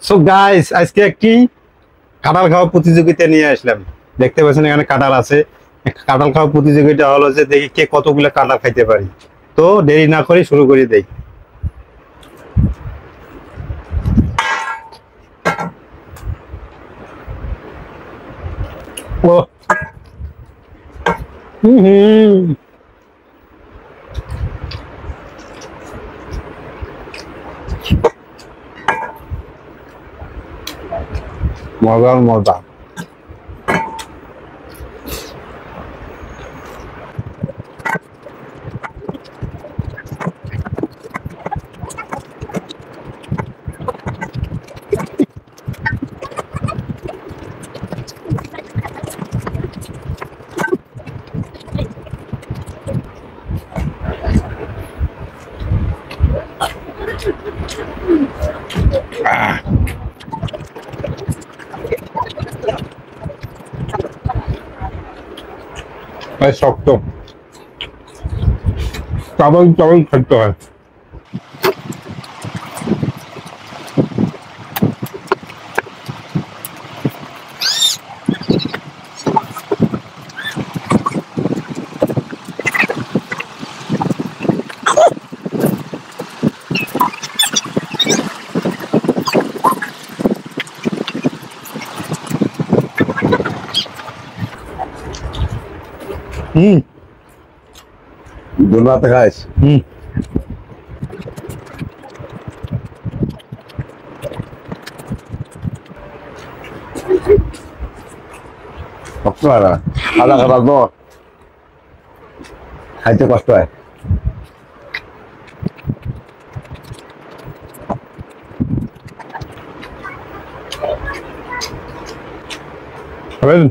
So guys, আজকে একটি কাঁঠাল খাওয়া প্রতিযোগিতা নিয়ে আসলাম। দেখতে পাচ্ছেন এখানে কাঁঠাল আছে। কাঁঠাল খাওয়া প্রতিযোগিতা হলো যে দেখি কে কতগুলো কাঁঠাল খাইতে পারি। তো দেরি না করে শুরু করে দেই। ও হুম, মজার মজা। ভাই শক্ত, চাবল চাবল খাইতে হয়। হুম ধন্যবাদ খাইস। হুম কষ্ট হয় না, খাওয়া খাবার তো খাইতে কষ্ট হয়। খাবেন?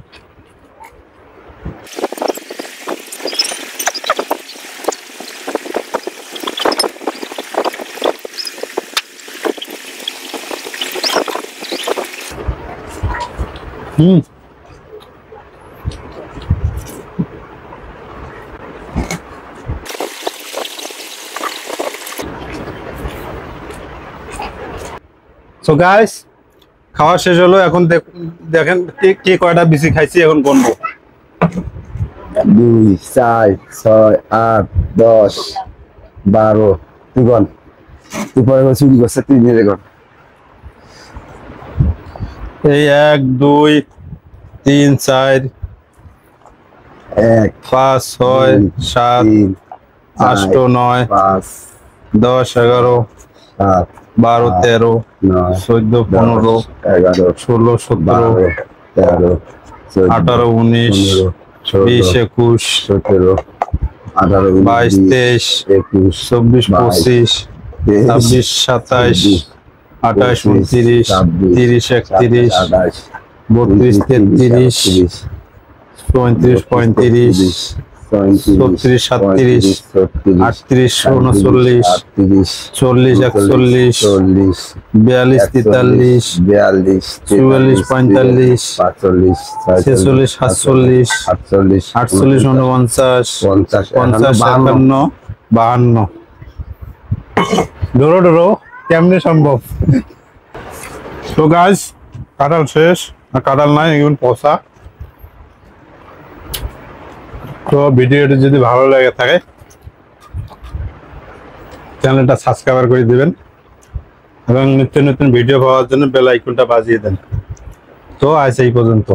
হুম সো গাইস, খাওয়া শেষ হলো। এখন দেখেন কে কয়টা বেশি খাইছি, এখন গুনবো। 2 4 6 8 10 12। তুই বল, তুই পরে চুরি করছে, তুই নিয়ে গন। এই 1 2 3 4 1 5 6 7 8 9 5 10 11 7 12 13 9 14 15 11 16 17 12 13 18 19 20 21 17 18 22 23 21 24 25 26 27 28 29 30 31 32 33 34 35 36 37 38 39 40 41 42 43 44 45 46 47 48 49 50 51 52। ধরো ধরো, কেমনে সম্ভব? তো গাইস, কাঁঠাল শেষ, আর কাঁঠাল নাই, এখন পচা। তো ভিডিওটি যদি ভালো লাগে থাকে চ্যানেলটা সাবস্ক্রাইব করে দিবেন এবং নিত্য নতুন ভিডিও পাওয়ার জন্য বেল আইকনটা বাজিয়ে দেন। তো আজ এই পর্যন্ত।